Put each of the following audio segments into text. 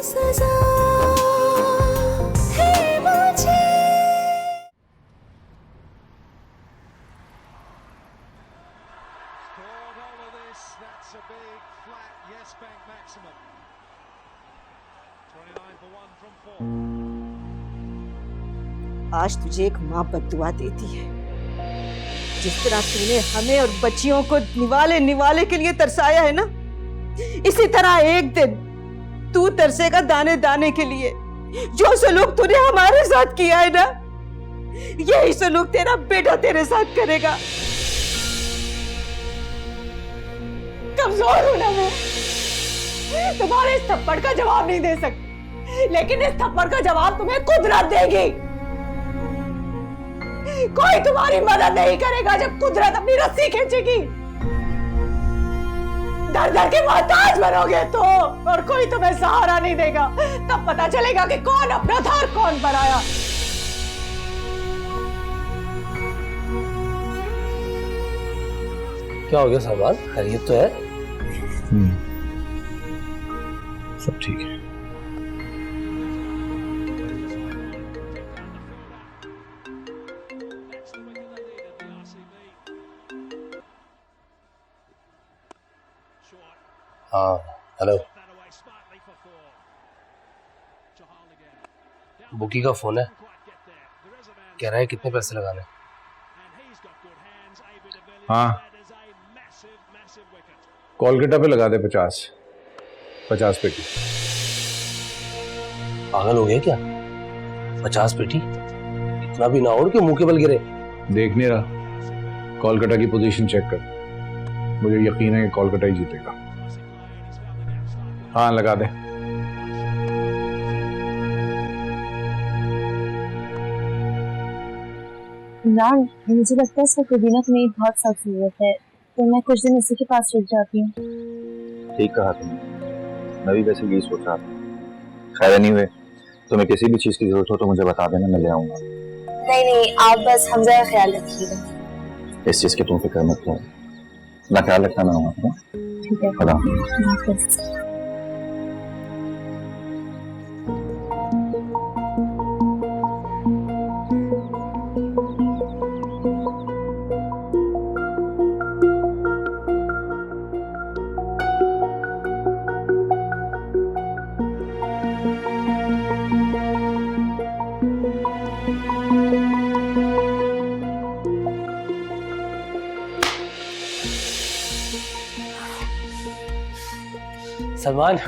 सजा है मुझे। आज तुझे एक माँ बद्दुआ देती है। जिस तरह तूने हमें और बच्चियों को निवाले के लिए तरसाया है ना, इसी तरह एक दिन तू तरसेगा दाने दाने के लिए। जो सलूक तूने हमारे साथ किया है ना, यही सलूक तेरा बेटा तेरे साथ करेगा। कमजोर हूं ना मैं, तुम्हारे इस थप्पड़ का जवाब नहीं दे सकती, लेकिन इस थप्पड़ का जवाब तुम्हें कुदरत देगी। कोई तुम्हारी मदद नहीं करेगा जब कुदरत अपनी रस्सी खींचेगी। दर दर के मोहताज बनोगे तो, और कोई तुम्हें सहारा नहीं देगा। तब पता चलेगा कि कौन अपना था और कौन पराया। क्या हो गया सलमान, खैरियत तो है? सब ठीक है। हाँ हेलो, बुकी का फोन है, कह रहा है कितने पैसे लगाने। हाँ, कोलकाता पे लगा दे 50 पेटी। पागल हो गए क्या? 50 पेटी? इतना भी ना हो कि मुंह के बल गिरे। देख नहीं रहा, कोलकाता की पोजीशन चेक कर। मुझे यकीन है कि कोलकाता ही जीतेगा। हाँ लगा दे। इमरान, मुझे लगता है इसको कबीना की मेरी बहुत सख्त जरूरत है, तो मैं कुछ दिन इसी के पास रुक जाती हूँ। ठीक कहा तुमने, मैं भी वैसे यही सोच रहा था। खैर एनीवे, तुम्हें किसी भी चीज की जरूरत हो तो मुझे बता देना, मैं ले आऊंगा। नहीं, आप बस हमजा का ख्याल रखिएगा। इस चीज की तुम फिक्र मत करो, अपना ख्याल रखना, मैं आऊंगा। ठीक है, खुदा हाफिज़। सलमान,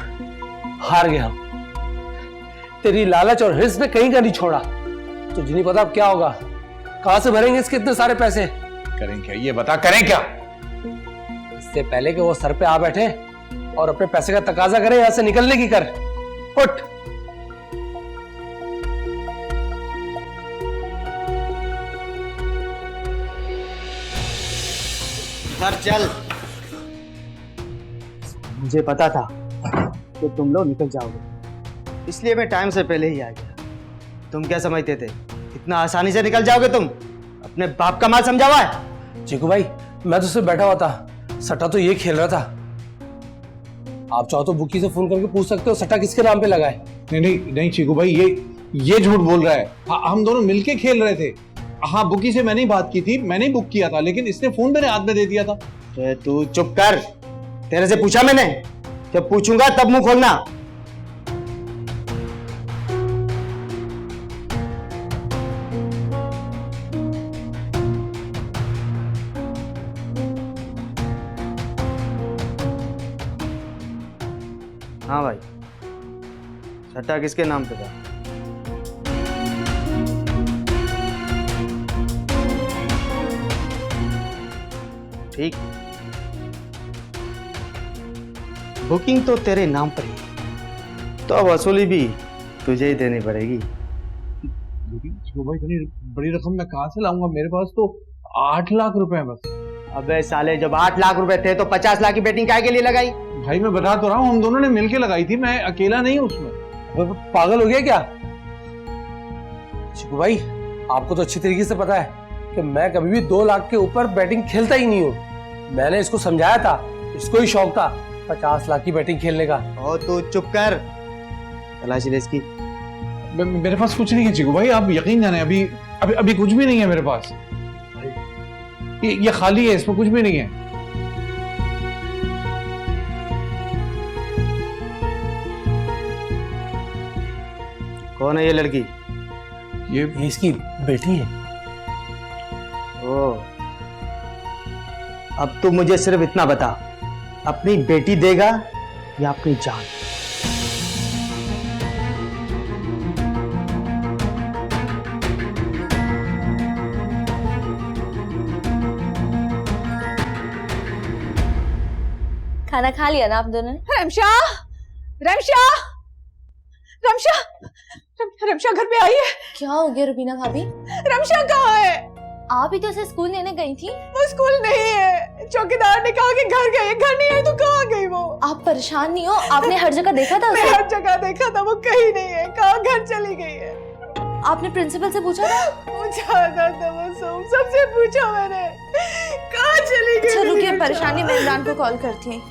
हार गया हम। तेरी लालच और हिर्स ने कहीं का नहीं छोड़ा। तुझे नहीं पता अब क्या होगा। कहां से भरेंगे इसके इतने सारे पैसे? करें क्या ये बता, करें क्या? इससे पहले कि वो सर पे आ बैठे और अपने पैसे का तकाजा करे, यहां से निकलने की कर। उठ। घर चल। मुझे पता था कि तुम लोग निकल जाओगे, इसलिए मैं टाइम से पहले ही आ गया। तुम क्या समझते थे इतना आसानी से निकल जाओगे? तुम अपने बाप का माल समझा हुआ है? चीकू भाई, मैं तो सिर्फ बैठा हुआ था, सट्टा तो ये खेल रहा था। आप चाहो तो बुकी से फोन करके पूछ सकते हो सट्टा किसके नाम पे लगा है। नहीं चीकू भाई, ये झूठ बोल रहा है। हम दोनों मिलके खेल रहे थे। हाँ, बुकी से मैंने ही बात की थी, मैंने ही बुक किया था, लेकिन इसने फोन मेरे हाथ में दे दिया था। तू चुप कर। तेरे से पूछा मैंने? जब पूछूंगा तब मुंह खोलना। हाँ भाई, सट्टा किसके नाम पे था? ठीक, बुकिंग तो तेरे नाम पर ही, तो अब वसूली भी तुझे ही देनी पड़ेगी। भाई इतनी बड़ी रकम मैं कहाँ से लाऊंगा? मेरे पास तो 8 लाख रुपए हैं बस। अबे साले, जब 8 लाख रुपए थे तो 50 लाख की बेटिंग काय के लिए लगाई? भाई मैं बता तो रहा हूँ, हम दोनों ने मिलके लगाई थी, मैं अकेला नहीं हूँ उसमें। पागल हो गया क्या? चिकू भाई, आपको तो अच्छी तरीके से पता है कि मैं कभी भी 2 लाख के ऊपर बैटिंग खेलता ही नहीं हूँ। मैंने इसको समझाया था, इसको ही शौक था 50 लाख की बैटिंग खेलने का। ओ तू चुप कर। तलाशी ले इसकी। मेरे पास कुछ नहीं है चिकू भाई, आप यकीन जाने अभी अभी अभी कुछ भी नहीं है मेरे पास। ये खाली है, इसमें कुछ भी नहीं है। कौन है ये लड़की? ये इसकी बेटी है। ओ, अब तू मुझे सिर्फ इतना बता, अपनी बेटी देगा या अपनी जान? खाना खा लिया ना आप दोनों ने? रमशा, रमशा, रमशा, रमशा घर पे आई है। क्या हो गया रुबीना भाभी? रमशा कहाँ है? आप ही तो उसे स्कूल लेने गई थी। वो स्कूल नहीं है, चौकीदार ने कहा कि घर गई है। घर नहीं है तो कहाँ गई वो? आप परेशान नहीं हो? आपने हर जगह देखा था मैं उसे? हर जगह देखा था, वो कहीं नहीं है। कहाँ घर चली गई है? आपने प्रिंसिपल से पूछा था? पूछा था तबस्सुम, सबसे पूछा मैंने, कहाँ चली गई? अच्छा रुकिए, परेशानी मैं इमरान को कॉल करती हूँ।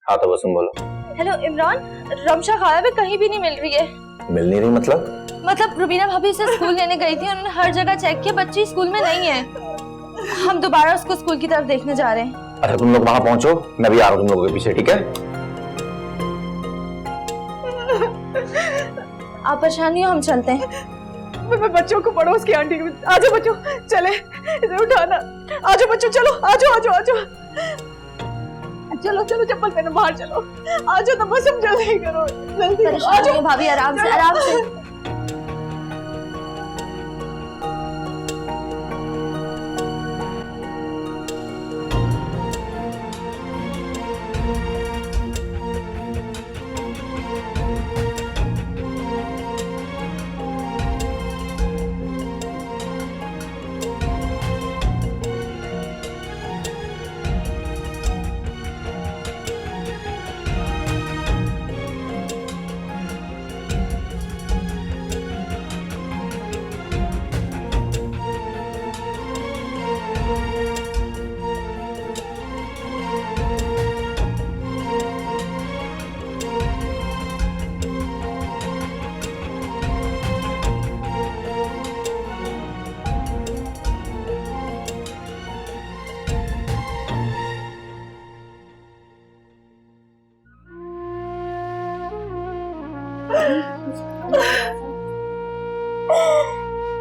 हाँ तो बस तुम बोलो। हेलो इमरान, रमशा गायब है, कहीं भी नहीं मिल रही है। मिल नहीं रही मतलब रुबीना भाभी उसे स्कूल लेने गई थी, उन्होंने हर जगह चेक किया, बच्ची स्कूल में नहीं है। हम दोबारा उसको स्कूल की तरफ देखने जा रहे हैं। अच्छा तुम लोग वहां पहुंचो, मैं भी आ रहा हूँ तुम लोगों के पीछे, ठीक है? आप परेशान नहीं हो, हम चलते हैं। मैं बच्चों को पढ़ो, उसकी आंटी को। आजो बच्चों, चले, इधर उठाना। आजो बच्चों, चलो, आजो आजो आजो। चलो चलो, चप्पल पहनो, बाहर चलो। आजो तो बस, जल्दी करो, जल्दी करो। परेशान नहीं हो भाभी, आराम से आराम से।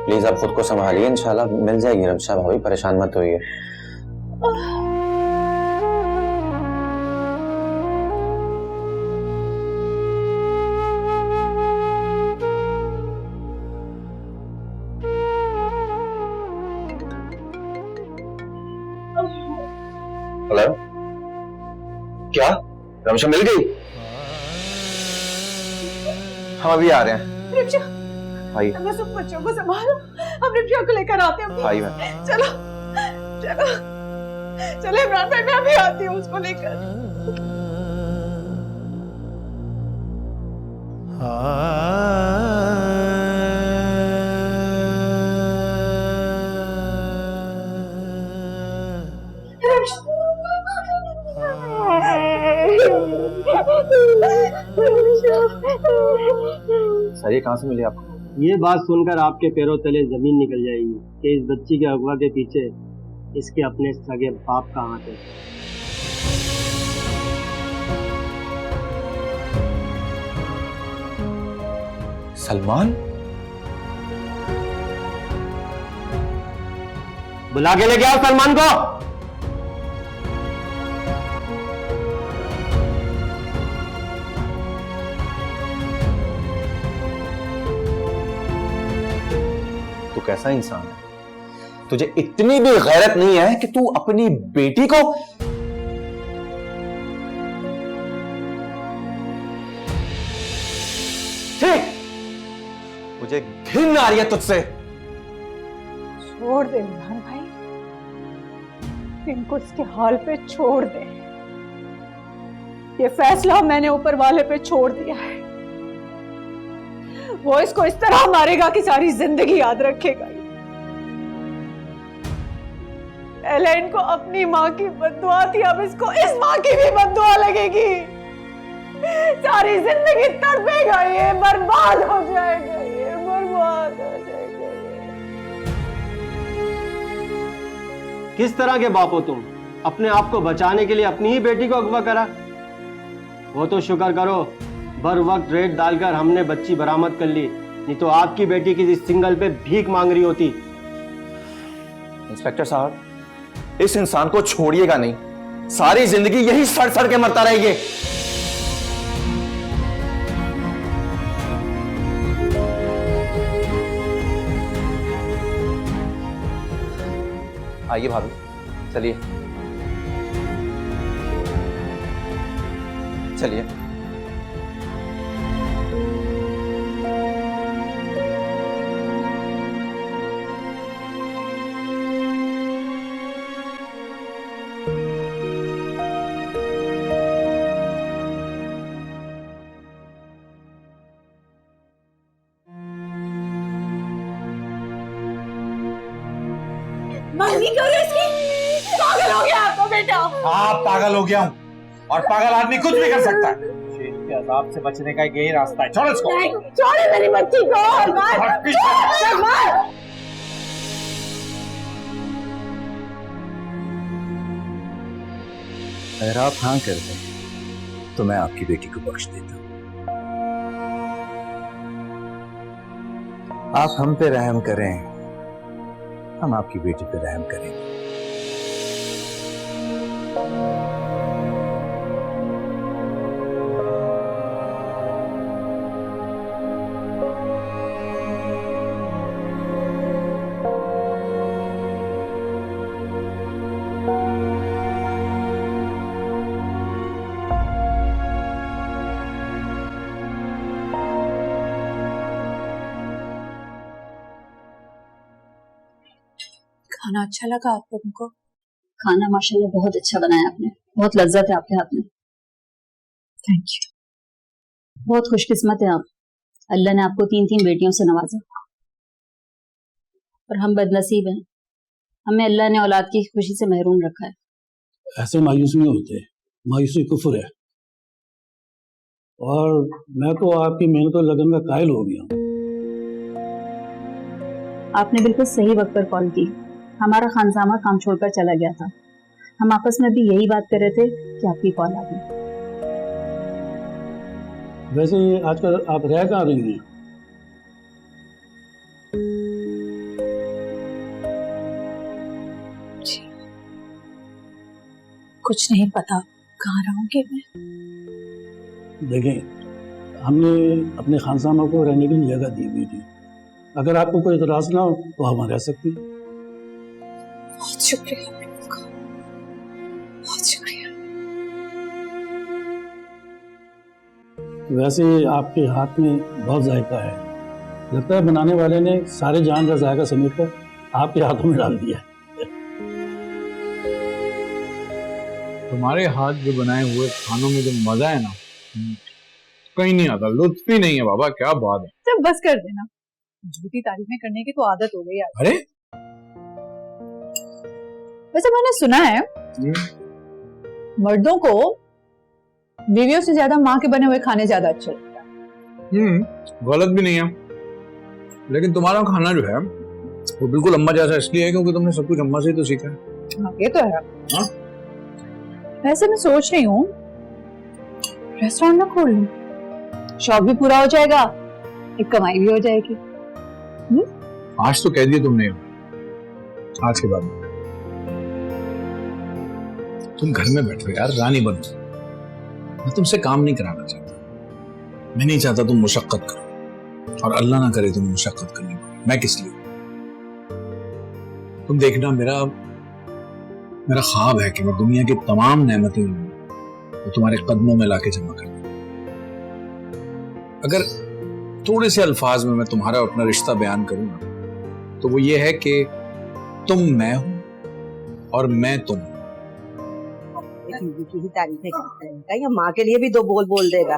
प्लीज आप खुद को संभालिए, इंशाल्लाह मिल जाएगी रमशा भाभी, परेशान मत होइए। हेलो, क्या रमशा मिल गई? हम अभी आ रहे हैं। आइए। बस सब बच्चों को संभालो, हम रिप्रिया को लेकर आते हैं। आइए मैम। चलो चलो चलो इमरान भाई, मैं भी आती हूँ उसको लेकर। सर ये कहाँ से मिली आपको? ये बात सुनकर आपके पैरों तले जमीन निकल जाएगी कि इस बच्ची के अगवा के पीछे इसके अपने सगे बाप का हाथ है। सलमान? बुला के लेके आओ सलमान को। तू कैसा इंसान है? तुझे इतनी भी गैरत नहीं है कि तू अपनी बेटी को ठीक, मुझे घिन आ रही है तुझसे। छोड़ दे इमरान भाई, इनको इसके हाल पे छोड़ दे। ये फैसला मैंने ऊपर वाले पे छोड़ दिया है। वो इसको इस तरह मारेगा कि सारी जिंदगी याद रखेगा। एलेन को अपनी माँ की बद्दुआ थी, अब इसको इस माँ की भी बद्दुआ लगेगी। सारी जिंदगी तड़पेगा, ये बर्बाद हो जाएगा, ये बर्बाद हो जाएगा। किस तरह के बाप हो तुम? अपने आप को बचाने के लिए अपनी ही बेटी को अगवा करा। वो तो शुक्र करो बर वक्त रेट डालकर हमने बच्ची बरामद कर ली, नहीं तो आपकी बेटी की सिंगल पे भीख मांग रही होती। इंस्पेक्टर साहब, इस इंसान को छोड़िएगा नहीं, सारी जिंदगी यही सड़ सड़ के मरता रहेगी। आइए भाभी, चलिए चलिए। मम्मी करो इसकी, पागल हो गया आपका बेटा। हाँ, पागल हो गया हूँ, और पागल आदमी कुछ भी कर सकता है। शेर के अजाब से बचने का एक यही रास्ता है। छोड़ो इसको। छोड़े मेरी बच्ची को। मार। अगर आप हाँ कर दें तो मैं आपकी बेटी को बख्श देता हूँ। आप हम पे रहम करें, हम आपकी बेटी पे रहम करेंगे। खाना अच्छा लगा आप लोगों को? खाना माशाल्लाह बहुत अच्छा बनाया आपने, बहुत लज्जत है आपके हाथ में। Thank you. बहुत खुशकिस्मत है आप, अल्लाह ने आपको 3-3 बेटियों से नवाजा। और हम बदनसीब हैं, हमें अल्लाह ने औलाद की खुशी से महरूम रखा है। ऐसे मायूस नहीं होते, मायूसी कुफ्र है। और मैं तो आपकी मेहनत और लगन का कायल हो गया हूँ। आपने बिल्कुल सही वक्त पर कॉल की। हमारा खानसामा काम छोड़कर चला गया था, हम आपस में भी यही बात कर रहे थे कि आपकी कॉल आ गई। वैसे आजकल आप रह कहाँ रही हैं? कुछ नहीं पता कहाँ रहूंगी मैं। देखें, हमने अपने खानसामा को रहने के लिए जगह दी हुई थी। अगर आपको कोई इतराज ना हो तो हम रह सकते हैं। बहुत शुक्रिया आपका, बहुत शुक्रिया। वैसे आपके हाथ में बहुत जायका है, लगता है बनाने वाले ने सारे जान का जायका समेट कर आपके हाथों में डाल दिया। तुम्हारे हाथ जो बनाए हुए खानों में जो मजा है ना, कहीं नहीं आता, लुत्फ ही नहीं है बाबा। क्या बात है। सब बस कर देना, झूठी तारीफें करने की तो आदत हो गई है। अरे वैसे मैंने सुना है मर्दों को बीवियों से ज्यादा माँ के बने हुए खाने ज्यादा अच्छे लगते हैं। गलत भी नहीं है, लेकिन तुम्हारा खाना जो है वो बिल्कुल अम्मा जैसा इसलिए है क्योंकि तुमने सब कुछ अम्मा से ही तो सीखा है। हाँ, ये तो है। हाँ? वैसे मैं सोच रही हूँ रेस्टोरेंट ना खोल लूं, शौक भी पूरा हो जाएगा, एक कमाई भी हो जाएगी। आज तो कह दिया तुमने, आज के बाद तुम घर में बैठो यार, रानी बनो। मैं तुमसे काम नहीं कराना चाहता, मैं नहीं चाहता तुम मुशक्कत करो, और अल्लाह ना करे तुम मुशक्कत करनी पड़े। मैं किस लिए? तुम देखना, मेरा ख्वाब है कि मैं दुनिया की तमाम नेमतें तो तुम्हारे कदमों में लाके जमा कर दूं। अगर थोड़े से अल्फाज में मैं तुम्हारा अपना रिश्ता बयान करूं ना, तो वो ये है कि तुम मैं हूं और मैं तुम। बीवी की ही तारीफें करता रहेगा या माँ के लिए भी 2 बोल बोल देगा?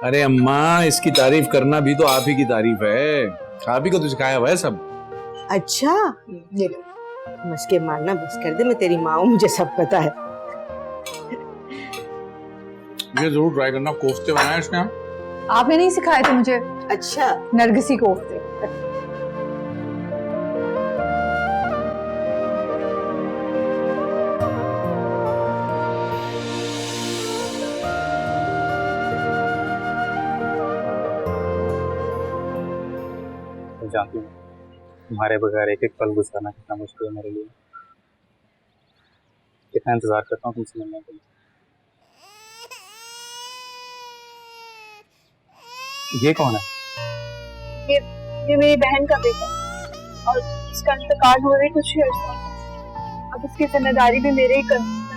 अरे अम्मा, इसकी तारीफ करना भी तो आप ही की तारीफ है। आप ही को तो सिखाया हुआ है सब। अच्छा ये लो, मस्के मारना बस कर दे, मैं तेरी माँ हूँ, मुझे सब पता है। ये जरूर ट्राई करना, कोफ्ते बनाए इसने। आपने नहीं सिखाए थे मुझे अच्छा नरगिसी कोफ्ते। जानती हूँ तुम्हारे बगैर एक एक पल गुजारना कितना मुश्किल है मेरे लिए। कितना इंतजार करता हूँ तुमसे मिलने के लिए। ये कौन है? ये मेरी बहन का बेटा और इसका इंतकाल हो रही कुछ ही अर्सा। अब इसकी जिम्मेदारी भी मेरे ही करनी है।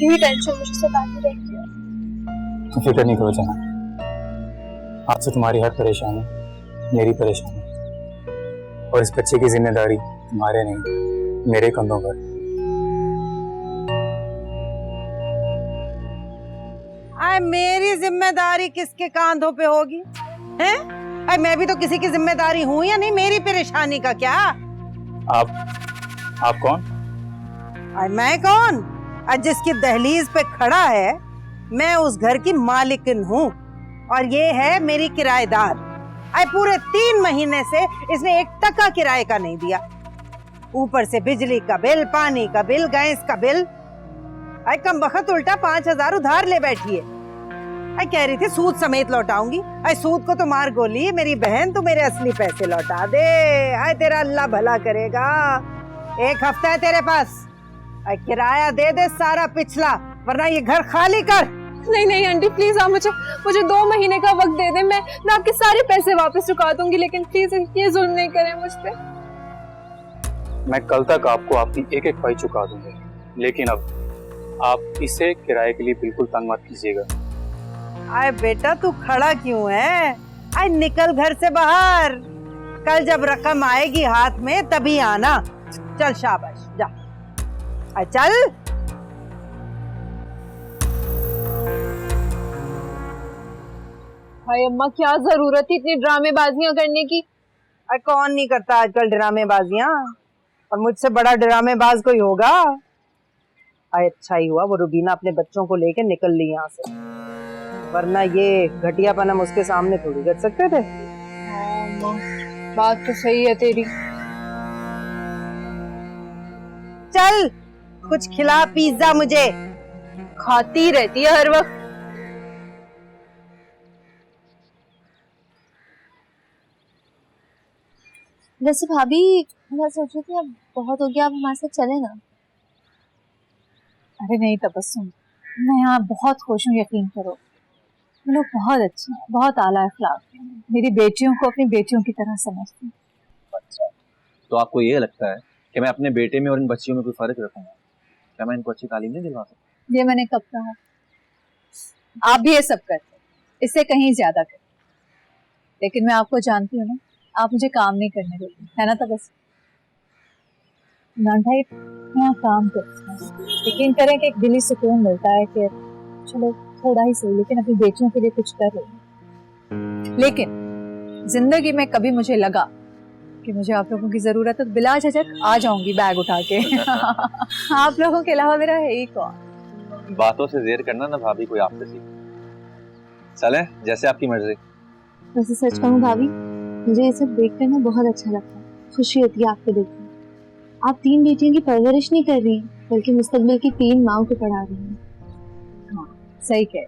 यही टेंशन मुझे सताती रहती है। तुम फिक्र नहीं करो जाना, आपसे तुम्हारी हर परेशानी मेरी परेशानी, और इस बच्चे की जिम्मेदारी तुम्हारे नहीं मेरे कंधों पर। आए मेरी जिम्मेदारी किसके कांधों पे होगी? हैं? आए मैं भी तो किसी की जिम्मेदारी हूँ या नहीं? मेरी परेशानी का क्या? आप कौन? आए मैं कौन? आज जिसकी दहलीज पे खड़ा है मैं उस घर की मालिकिन हूँ और ये है मेरी किराएदार। आए पूरे 3 महीने से इसने 1 टका किराए का नहीं दिया, ऊपर से बिजली का बिल, पानी का बिल, गैस का बिल। आए कम बखत उल्टा 5000 उधार ले बैठी है। आए कह रही थी सूद समेत लौटाऊंगी। आए सूद को तो मार गोली मेरी बहन, तू मेरे असली पैसे लौटा दे। आए तेरा अल्लाह भला करेगा। 1 हफ्ता है तेरे पास, आए किराया दे दे सारा पिछला, वरना ये घर खाली कर। नहीं नहीं आंटी प्लीज, आप मुझे 2 महीने का वक्त दे दें, मैं आपके सारे पैसे वापस चुका दूंगी, लेकिन प्लीज ये जुल्म नहीं करें मुझ पे। मैं कल तक आपको आपकी एक एक पाई चुका दूंगा, लेकिन अब आप इसे किराए के लिए बिल्कुल तंग मत कीजिएगा। आए बेटा तू खड़ा क्यों है? आए निकल घर से बाहर, कल जब रकम आएगी हाथ में तभी आना। चल शाबाश जा, आए चल। भाई अम्मा क्या जरूरत थी इतनी ड्रामेबाजियां करने की? अरे कौन नहीं करता आजकल ड्रामेबाजियां, और मुझसे बड़ा ड्रामेबाज कोई होगा? आए अच्छा ही हुआ वो रुबीना अपने बच्चों को लेके निकल ली यहाँ से, वरना ये घटियापन हम उसके सामने थोड़ी कर सकते थे। बात तो सही है तेरी। चल कुछ खिला, पिज्जा मुझे। खाती रहती है हर वक्त। वैसे भाभी मैं सोच रही थी अब बहुत हो गया, अब हमारे साथ चले ना। अरे नहीं तबस्सुम, मैं यहाँ बहुत खुश हूँ, यकीन करो। वो लोग बहुत अच्छे हैं, बहुत आला अखलाक हैं, मेरी बेटियों को अपनी बेटियों की तरह समझती हूँ। अच्छा, तो आपको ये लगता है कि मैं अपने बेटे में और इन बच्चियों में कोई फर्क रखूंगा? क्या मैं इनको अच्छी तालीम नहीं दिलवा सकता? ये मैंने कब कहा? आप भी ये सब करते, इससे कहीं ज्यादा करते, लेकिन मैं आपको जानती हूँ ना, आप मुझे काम नहीं करने देते, है ना तबस्सुम? इमरान भाई यहाँ काम करते हैं, यकीन करें कि एक दिली सुकून मिलता है कि चलो थोड़ा ही सही लेकिन अपनी बेटियों के लिए कुछ कर रहे हैं। लेकिन जिंदगी में कभी मुझे लगा कि मुझे आप लोगों की जरूरत है तो बिला झिझक आ जाऊंगी बैग उठा के। आप लोगों के अलावा मेरा है ही कौन? बातों से देर करना ना भाभी, कोई आपसे सीख। चले जैसे आपकी मर्जी। वैसे सच कहूँ भाभी, मुझे ये सब देख कर ना बहुत अच्छा लगता है, खुशी होती है आपको देखकर। आप 3 बेटियों की परवरिश नहीं कर रही बल्कि मुस्तकबिल की 3 माओं को पढ़ा रही हैं। हाँ सही कह।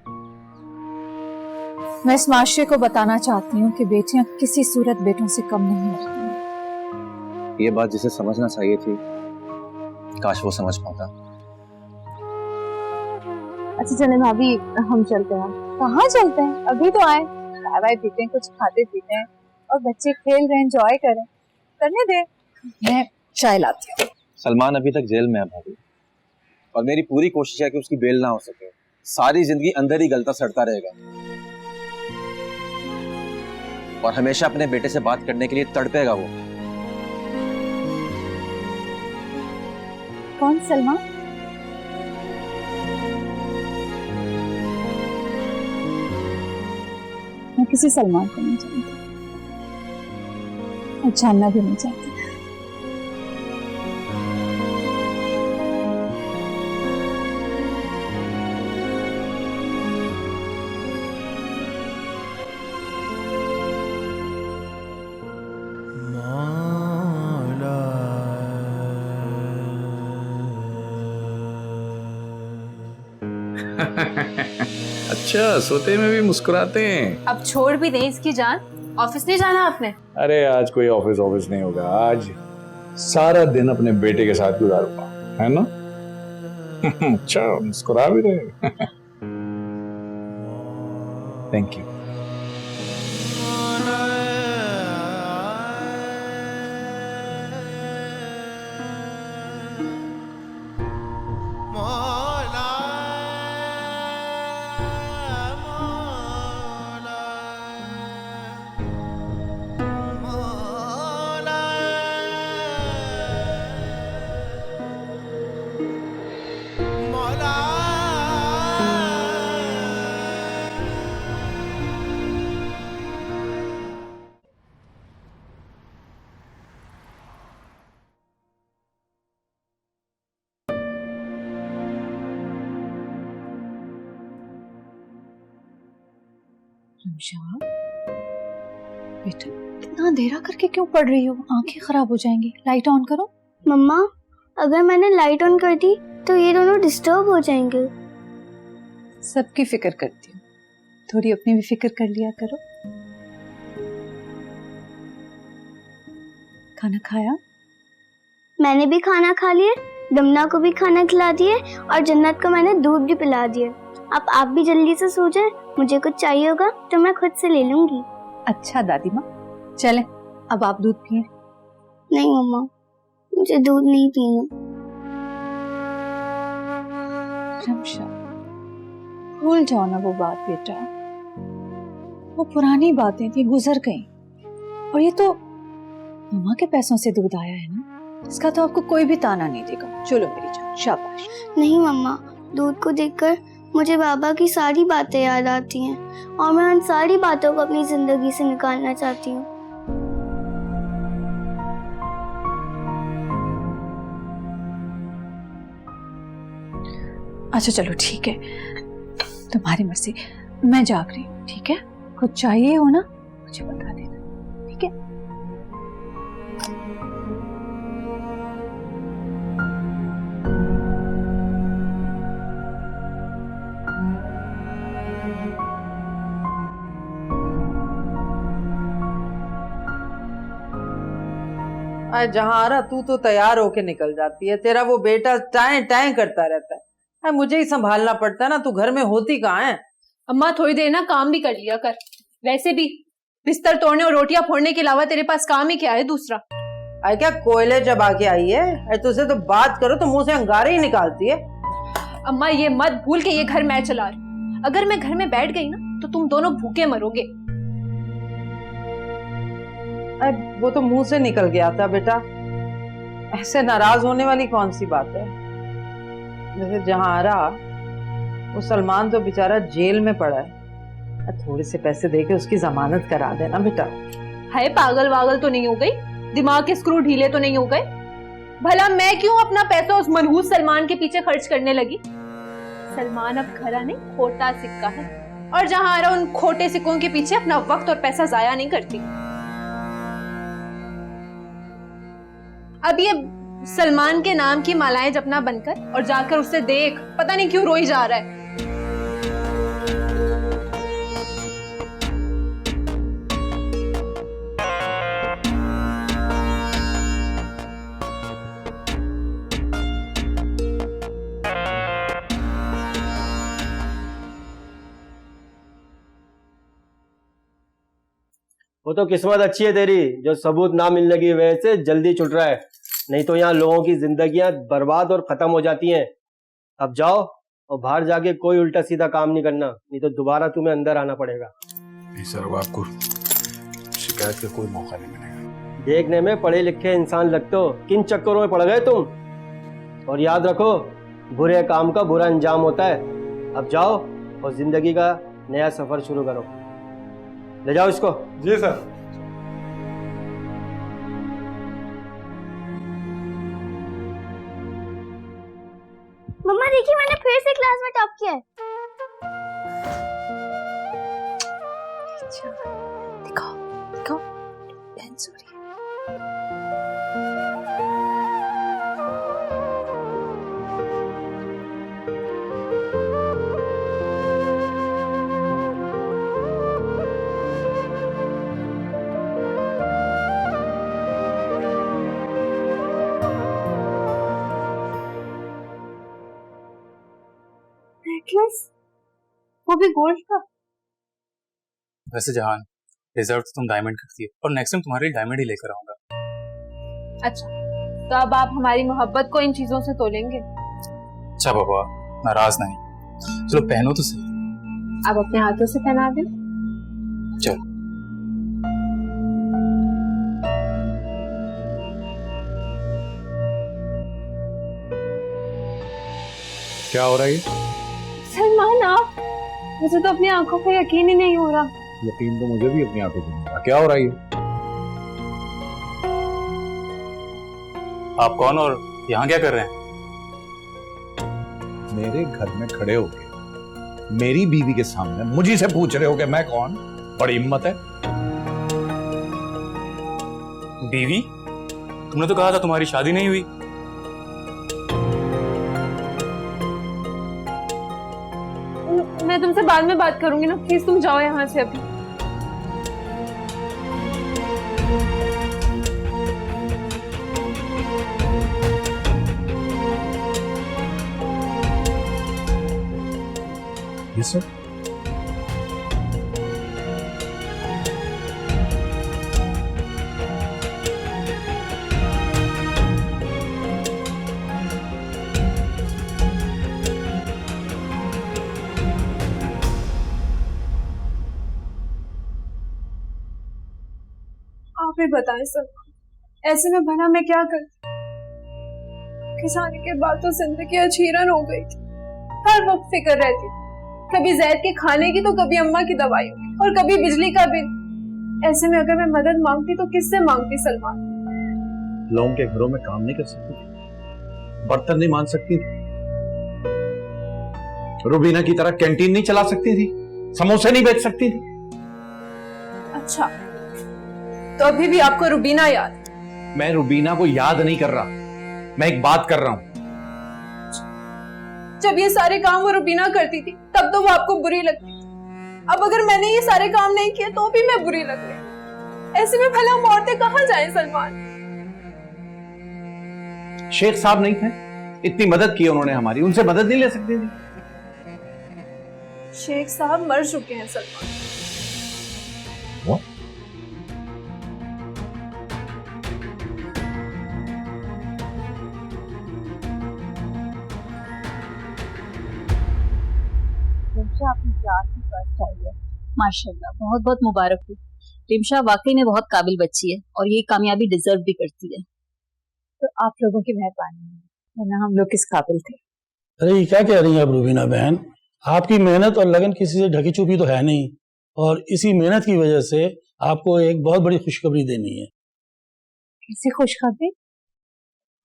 मैं इस माशरे को बताना चाहती हूँ कि बेटियां किसी सूरत बेटों से कम नहीं होती। ये बात जिसे समझना चाहिए थी, काश वो समझ पाता। अच्छा चले भाभी, हम चलते हैं। कहाँ चलते हैं? अभी तो आए, चाय वाय पीते हैं, कुछ खाते पीते हैं, और बच्चे खेल रहे हैं, एंजॉय करें, करने दे। मैं चाय लाती हूँ। सलमान अभी तक जेल में है भाभी, और मेरी पूरी कोशिश है कि उसकी बेल ना हो सके। सारी जिंदगी अंदर ही गलता सड़ता रहेगा और हमेशा अपने बेटे से बात करने के लिए तड़पेगा वो। कौन सलमान? किसी सलमान को नहीं जानती और जानना भी नहीं चाहती। अच्छा, सोते में भी मुस्कुराते हैं। अब छोड़ भी दें इसकी जान, ऑफिस नहीं जाना आपने? अरे आज कोई ऑफिस नहीं होगा, आज सारा दिन अपने बेटे के साथ गुजारूंगा, है ना? अच्छा, मुस्कुरा भी रहे। Thank you. रमशा, बेटा इतना अंधेरा करके क्यों पढ़ रही हो? आंखें खराब हो जाएंगी। लाइट ऑन करो। मम्मा, अगर मैंने लाइट ऑन कर दी तो ये दोनों डिस्टर्ब हो जाएंगे। सबकी फिक्र करती हूँ, थोड़ी अपनी भी फिक्र कर लिया करो। खाना खाया? मैंने भी खाना खा लिया, दमना को भी खाना खिला दिए और जन्नत को मैंने दूध भी पिला दिया। अब आप भी जल्दी से सो जाए, मुझे कुछ चाहिए होगा तो मैं खुद से ले लूंगी। अच्छा दादी माँ, चले अब आप दूध पिए। नहीं मम्मा, मुझे दूध नहीं पीना। रमशा, भूल जाओ ना वो बात बेटा, वो पुरानी बातें थी, गुजर गई। और ये तो मम्मा के पैसों से दूध आया है ना, इसका तो आपको कोई भी ताना नहीं देगा। चलो मेरी जान, शाबाश। नहीं मम्मा, दूध को देखकर मुझे बाबा की सारी बातें याद आती हैं और मैं उन सारी बातों को अपनी जिंदगी से निकालना चाहती हूँ। अच्छा चलो ठीक है, तुम्हारी मर्जी, मैं जाग रही हूँ। ठीक है, कुछ चाहिए हो ना मुझे बता देना, ठीक है? जहां तू तो तैयार होके निकल जाती है, तेरा वो बेटा टाएं टाएं करता रहता है। मुझे ही संभालना पड़ता है ना, तू घर में होती कहाँ है? अम्मा थोड़ी देर ना काम भी कर लिया कर, वैसे भी बिस्तर तोड़ने और रोटियां फोड़ने के अलावा तेरे पास काम ही क्या है दूसरा? अरे क्या कोयले जब आके आई है? अरे तुझसे तो बात करो तो मुंह से अंगारे ही निकालती है। अम्मा ये मत भूल के ये घर मैं चला रही हूँ, अगर मैं घर में बैठ गई ना तो तुम दोनों भूखे मरोगे। अरे वो तो मुंह से निकल गया था बेटा, ऐसे नाराज होने वाली कौन सी बात है? जैसे जहां वो सलमान तो बेचारा जेल में पड़ा है, थोड़े से पैसे देके उसकी जमानत करा देना बेटा। हाय पागल वागल तो नहीं हो गई? दिमाग के स्क्रू ढीले तो नहीं हो गए? भला मैं क्यों अपना पैसा उस मनहूस सलमान के पीछे खर्च करने लगी? सलमान अब खरा नहीं खोटा सिक्का है, और जहां उन खोटे सिक्कों के पीछे अपना वक्त और पैसा जाया नहीं करती। अब ये सलमान के नाम की मालाएं जपना बनकर और जाकर उससे देख, पता नहीं क्यों रोई जा रहा है। वो तो किस्मत अच्छी है तेरी जो सबूत ना मिलने की वजह से जल्दी छुट रहा है, नहीं तो यहाँ लोगों की जिंदगियां बर्बाद और खत्म हो जाती हैं। अब जाओ और बाहर जाके कोई उल्टा सीधा काम नहीं करना, नहीं तो दोबारा तुम्हें अंदर आना पड़ेगा। नहीं सर, अब आपको शिकायत का कोई मौका नहीं मिलेगा। देखने में पढ़े लिखे इंसान लगते हो, किन चक्करों में पड़ गए तुम? और याद रखो, बुरे काम का बुरा अंजाम होता है। अब जाओ और जिंदगी का नया सफर शुरू करो। ले जाओ इसको। जी सर। मम्मा देखिए मैंने फिर से क्लास में टॉप किया है। अच्छा, दिखाओ दिखाओ, बहन सो रही है। नेकलेस, वो भी गोल्ड का। वैसे जहान, डिजर्व तो तुम डायमंड करती है और नेक्स्ट टाइम तुम्हारे लिए डायमंड ही लेकर आऊंगा। अच्छा, तो अब आप हमारी मोहब्बत को इन चीजों से तोलेंगे? अच्छा बाबा, नाराज नहीं, चलो पहनो तो सही। आप अपने हाथों से पहना दें। चलो। क्या हो रहा है? सलमान, आप, मुझे तो अपनी आंखों पर यकीन ही नहीं हो रहा। यकीन तो मुझे भी अपनी आंखों से नहीं हो रहा। क्या हो रहा है? आप कौन और यहाँ क्या कर रहे हैं? मेरे घर में खड़े होके मेरी बीवी के सामने मुझे से पूछ रहे हो कि मैं कौन? बड़ी हिम्मत है। बीवी? तुमने तो कहा था तुम्हारी शादी नहीं हुई। मैं तुमसे बाद में बात करूंगी ना, प्लीज तुम जाओ यहाँ से अभी। Yes sir. आप ही बताएं सर, ऐसे में भला मैं क्या करती? किसानी के बाद तो जिंदगी अछीरन हो गई थी। हर वक्त फिक्र रहती, कभी जैद के खाने की तो कभी अम्मा की दवाइयों की और कभी बिजली का बिल। ऐसे में अगर मैं मदद मांगती तो किससे मांगती सलमान? लोगों के घरों में काम नहीं कर सकती, बर्तन नहीं मान सकती, रुबीना की तरह कैंटीन नहीं चला सकती थी, समोसे नहीं बेच सकती थी। अच्छा, तो अभी भी आपको रुबीना याद? मैं रुबीना को याद नहीं कर रहा, मैं एक बात कर रहा हूं। जब ये सारे काम वो रुबीना करती थी तब तो वो आपको बुरी लगती थी। अब अगर मैंने ये सारे काम नहीं किए तो भी मैं बुरी लग रही। ऐसे में भला हम औरतें कहां जाएं सलमान? शेख साहब नहीं थे, इतनी मदद की उन्होंने हमारी, उनसे मदद नहीं ले सकती थी? शेख साहब मर चुके हैं सलमान। वो? आपकी क्लास में फर्स्ट आई है, माशाल्लाह, बहुत बहुत मुबारक हो। रिमशा वाकई में बहुत काबिल बच्ची है और ये कामयाबी डिजर्व भी करती है। तो आप लोगों की मेहरबानी है, वरना हम लोग किस काबिल थे? अरे ये क्या कह रही हैं आप रुबीना बहन? आपकी मेहनत और लगन किसी से ढकी छुपी तो है नहीं, और इसी मेहनत की वजह से आपको एक बहुत बड़ी खुशखबरी देनी है। कैसी खुशखबरी?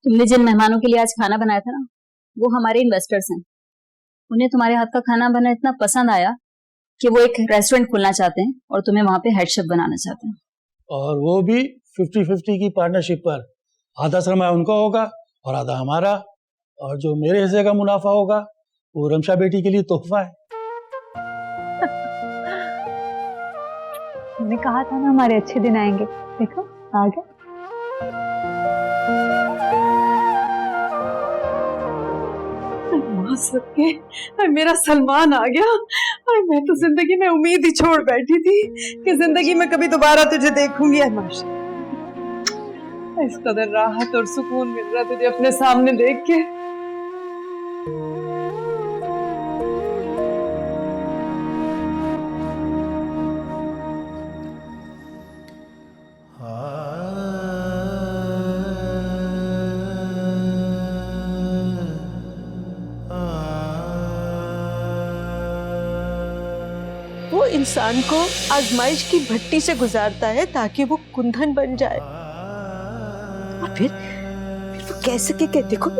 तुमने जिन मेहमानों के लिए आज खाना बनाया था ना, वो हमारे इन्वेस्टर्स हैं। उन्हें तुम्हारे हाथ का खाना बना इतना पसंद आया कि वो एक रेस्टोरेंट खोलना चाहते हैं और तुम्हें वहां पे हेड शेफ बनाना चाहते हैं। और वो भी 50-50 की पार्टनरशिप पर। आधा सरमाया उनका होगा और आधा हमारा, और जो मेरे हिस्से का मुनाफा होगा वो रमशा बेटी के लिए तोहफा है। मैंने कहा था ना हमारे अच्छे दिन आएंगे, देखो आ गए। सबके मेरा सलमान आ गया। और मैं तो जिंदगी में उम्मीद ही छोड़ बैठी थी कि जिंदगी में कभी दोबारा तुझे देखूंगी। इस कदर राहत और सुकून मिल रहा तुझे अपने सामने देख के। वो इंसान को आजमाइश की भट्टी से गुजारता है ताकि वो कुंदन बन जाए, और फिर वो कैसे के देखो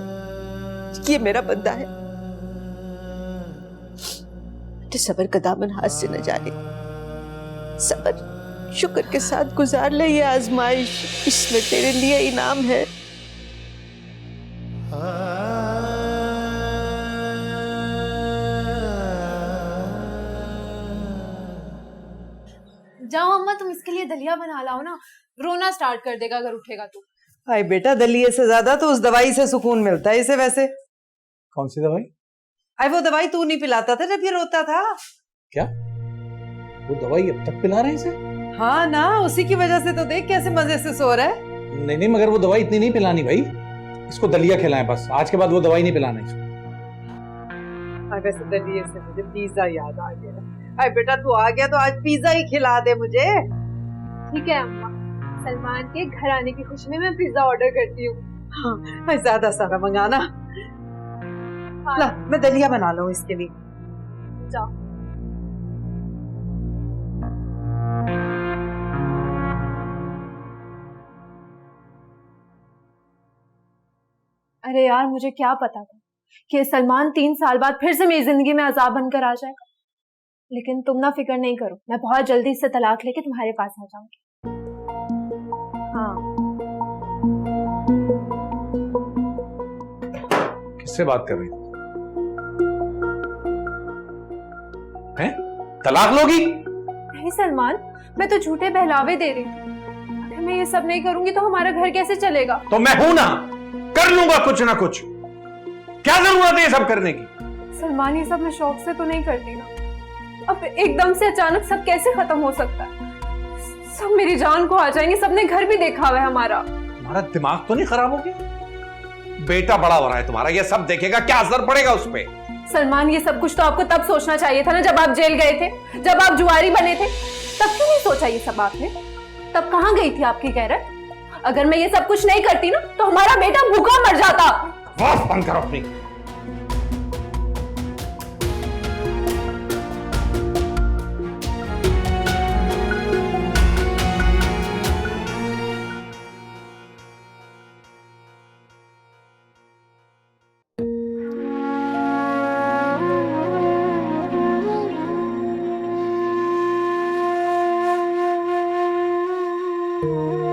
ये मेरा बंदा है। तो सब्र का दामन हाथ से न जाए, सब्र शुक्र के साथ गुजार ले ये आजमाइश, इसमें तेरे लिए इनाम है। जाओ अम्मा, तुम इसके लिए दलिया बना लाओ ना, रोना स्टार्ट कर देगा अगर उठेगा तो। भाई बेटा, दलिये से ज्यादा तो उस दवाई से सुकून मिलता है इसे। वैसे कौन सी दवाई? अरे वो दवाई तू नहीं पिलाता था जब ये रोता था। क्या वो दवाई अब तक पिला रहे हैं इसे? हाँ ना, उसी की वजह से तो देख कैसे मजे से सो रहा है। नहीं नहीं, मगर वो दवाई इतनी नहीं पिलानी भाई, इसको दलिया खिलाएं बस, आज के बाद वो दवाई नहीं पिलाना इसको। वैसे दलिये से मुझे पिज्जा याद आ गया। अरे बेटा, तू आ गया तो आज पिज्जा ही खिला दे मुझे। ठीक है अम्मा, सलमान के घर आने की खुशी में मैं पिज्जा ऑर्डर करती हूँ। हाँ, ज्यादा सारा मंगाना। हाँ। ला, मैं दलिया बना लूं इसके लिए। जाओ। अरे यार, मुझे क्या पता था कि सलमान 3 साल बाद फिर से मेरी जिंदगी में अजाब बनकर आ जाएगा। लेकिन तुम ना फिक्र नहीं करो, मैं बहुत जल्दी इससे तलाक लेके तुम्हारे पास आ जाऊंगी। हाँ। किससे बात कर रही हैं? तलाक लोगी? नहीं सलमान, मैं तो झूठे बहलावे दे रही हूँ। अगर मैं ये सब नहीं करूंगी तो हमारा घर कैसे चलेगा? तो मैं हूं ना, कर लूंगा कुछ ना कुछ। क्या जरूरत है ये सब करने की? सलमान, ये सब मैं शौक से तो नहीं करती ना। अब एकदम से अचानक सब कैसे खत्म हो सकता है? सब मेरी जान को आ जाएंगे, सबने घर भी देखा हुआ है हमारा। तुम्हारा दिमाग तो नहीं खराब हो गया? बेटा बड़ा हो रहा है तुम्हारा, ये सब देखेगा, क्या असर पड़ेगा उस पे? सलमान, ये सब कुछ तो आपको तब सोचना चाहिए था ना, जब आप जेल गए थे, जब आप जुआरी बने थे। तब क्यों नहीं सोचा ये सब आपने? तब कहाँ गई थी आपकी गैरत? अगर मैं ये सब कुछ नहीं करती ना तो हमारा बेटा भूखा मर जाता। बस बंद करो अपनी। Thank you.